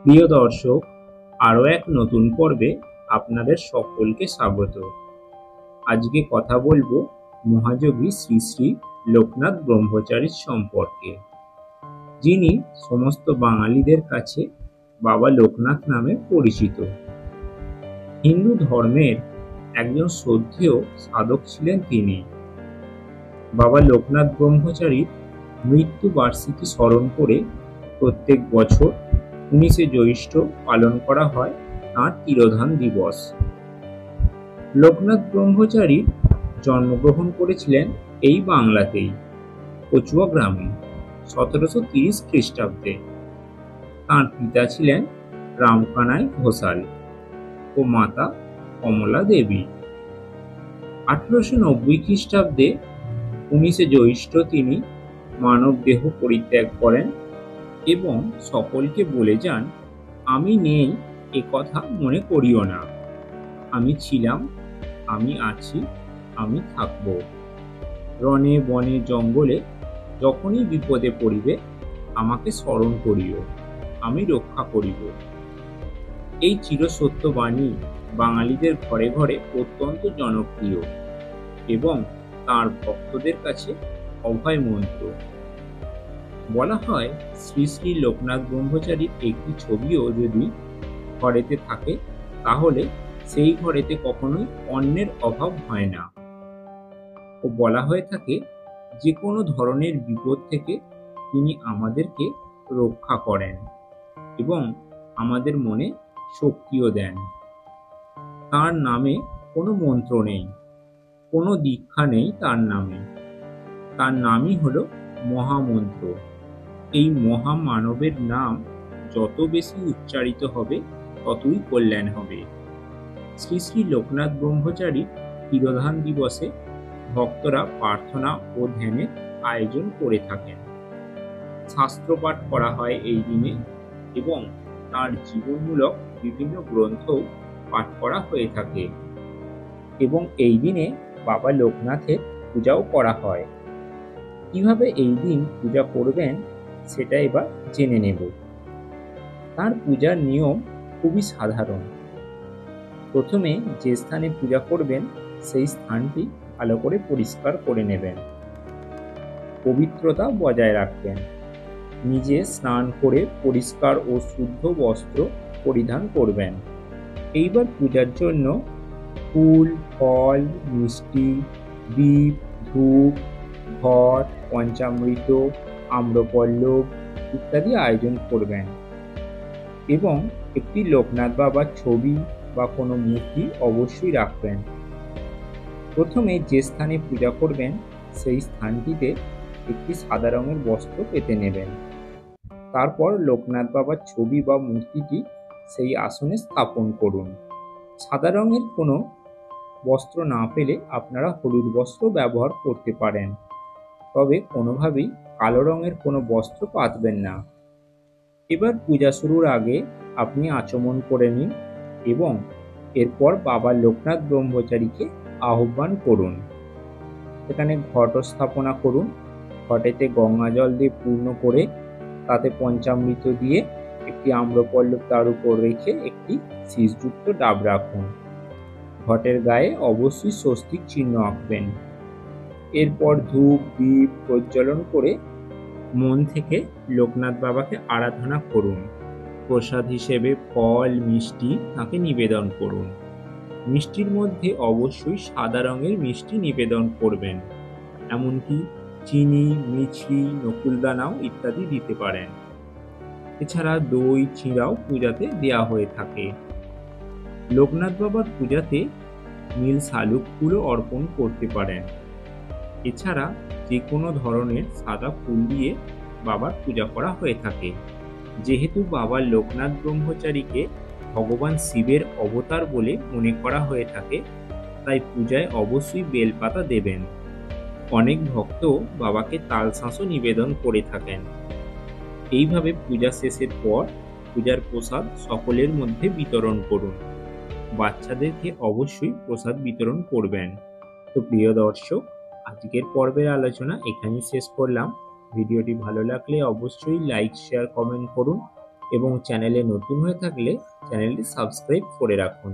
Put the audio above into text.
প্রিয় দর্শক, আরও এক নতুন পর্বে আপনাদের সকলকে স্বাগত। আজকে কথা বলবো মহাযোগী শ্রী শ্রী লোকনাথ ব্রহ্মচারীর সম্পর্কে, যিনি সমস্ত বাঙালিদের কাছে বাবা লোকনাথ নামে পরিচিত। হিন্দু ধর্মের একজন শ্রদ্ধেয় সাধক ছিলেন তিনি। বাবা লোকনাথ ব্রহ্মচারীর মৃত্যু বার্ষিকী স্মরণ করে প্রত্যেক বছর 19শে জ্যৈষ্ঠ পালন করা হয় তাঁর তিরোধান দিবস। লোকনাথ ব্রহ্মচারী জন্মগ্রহণ করেছিলেন এই বাংলাতেই, কচুয়া গ্রামে 1730 খ্রিস্টাব্দে। তাঁর পিতা ছিলেন রামকানাই ঘোষাল ও মাতা কমলা দেবী। 1890 খ্রিস্টাব্দে 19শে জ্যৈষ্ঠ তিনি মানব দেহ পরিত্যাগ করেন এবং সকলকে বলে যান, আমি নেই এ কথা মনে করিও না, আমি ছিলাম, আমি আছি, আমি থাকব। রণে বনে জঙ্গলে যখনই বিপদে পড়িবে আমাকে স্মরণ করিও, আমি রক্ষা করিব। এই চিরসত্য বাণী বাঙালিদের ঘরে ঘরে অত্যন্ত জনপ্রিয় এবং তাঁর ভক্তদের কাছে অভয় মন্ত্র। বলা হয়, শ্রী শ্রী লোকনাথ ব্রহ্মচারীর একটি ছবিও যদি ঘরেতে থাকে তাহলে সেই ঘরেতে কখনোই অন্নের অভাব হয় না। ও বলা হয়ে থাকে, যে কোনো ধরনের বিপদ থেকে তিনি আমাদেরকে রক্ষা করেন এবং আমাদের মনে শক্তিও দেন। তার নামে কোনো মন্ত্র নেই, কোনো দীক্ষা নেই তার নামে। তার নামই হলো মহামন্ত্র। এই মহামানবের নাম যত বেশি উচ্চারিত হবে ততই কল্যাণ হবে। শ্রী শ্রী লোকনাথ ব্রহ্মচারীর তিরোধান দিবসে ভক্তরা প্রার্থনা ও ধ্যানের আয়োজন করে থাকেন। শাস্ত্রপাঠ করা হয় এই দিনে এবং তাঁর জীবনমূলক বিভিন্ন গ্রন্থ পাঠ করা হয়ে থাকে এবং এই দিনে বাবা লোকনাথের পূজাও করা হয়। কিভাবে এই দিন পূজা করবেন সেটা এবার জেনে নেব। তাঁর পূজার নিয়ম খুবই সাধারণ। প্রথমে যে স্থানে পূজা করবেন সেই স্থানটি ভালো করে পরিষ্কার করে নেবেন, পবিত্রতা বজায় রাখবেন। নিজে স্নান করে পরিষ্কার ও শুদ্ধ বস্ত্র পরিধান করবেন। এইবার পূজার জন্য ফুল, ফল, মিষ্টি, দীপ, ধূপ, ঘট, পঞ্চামৃত, আম্রপল্লব ইত্যাদি আয়োজন করবেন এবং একটি লোকনাথ বাবার ছবি বা কোনো মূর্তি অবশ্যই রাখবেন। প্রথমে যে স্থানে পূজা করবেন সেই স্থানটিতে একটি সাদা রঙের বস্ত্র পেতে নেবেন। তারপর লোকনাথ বাবার ছবি বা মূর্তিটি সেই আসনে স্থাপন করুন। সাদা রঙের কোনো বস্ত্র না পেলে আপনারা হলুদ বস্ত্র ব্যবহার করতে পারেন, তবে কোনোভাবেই কালো রঙের কোনো বস্ত্র পাতবেন না। এবার পূজা শুরুর আগে আপনি আচমন করে নিন এবং এরপর বাবা লোকনাথ ব্রহ্মচারীকে আহ্বান করুন। এখানে ঘট স্থাপনা করুন। ঘটেতে গঙ্গা জল দিয়ে পূর্ণ করে তাতে পঞ্চামৃত দিয়ে একটি আম্রপল্লব তার উপর রেখে একটি শীষযুক্ত ডাব রাখুন। ঘটের গায়ে অবশ্যই স্বস্তিক চিহ্ন আঁকবেন। এরপর ধূপ দীপ প্রজ্বলন করে মন থেকে লোকনাথ বাবাকে আরাধনা করুন। প্রসাদ হিসেবে ফল মিষ্টি তাকে নিবেদন করুন। মিষ্টির মধ্যে অবশ্যই সাদা রঙের মিষ্টি নিবেদন করবেন, এমনকি চিনি, মিছরি, নকুলদানাও ইত্যাদি দিতে পারেন। এছাড়া দই চিঁড়াও পূজাতে দেয়া হয়ে থাকে। লোকনাথ বাবার পূজাতে নীল শালুক ফুলও অর্পণ করতে পারেন। এছাড়া যে কোনো ধরনের সাদা ফুল দিয়ে বাবার পূজা করা হয়ে থাকে। যেহেতু বাবা লোকনাথ ব্রহ্মচারীকে ভগবান শিবের অবতার বলে মনে করা হয়ে থাকে, তাই পূজায় অবশ্যই বেলপাতা দেবেন। অনেক ভক্ত বাবাকে তালশাঁসও নিবেদন করে থাকেন। এইভাবে পূজা শেষের পর পূজার প্রসাদ সকলের মধ্যে বিতরণ করুন। বাচ্চাদেরকে অবশ্যই প্রসাদ বিতরণ করবেন। তো প্রিয় দর্শক, আজকের পর্বের আলোচনা এখানেই শেষ করলাম। ভিডিওটি ভালো লাগলে অবশ্যই লাইক, শেয়ার, কমেন্ট করুন এবং চ্যানেলে নতুন হয়ে থাকলে চ্যানেলটি সাবস্ক্রাইব করে রাখুন।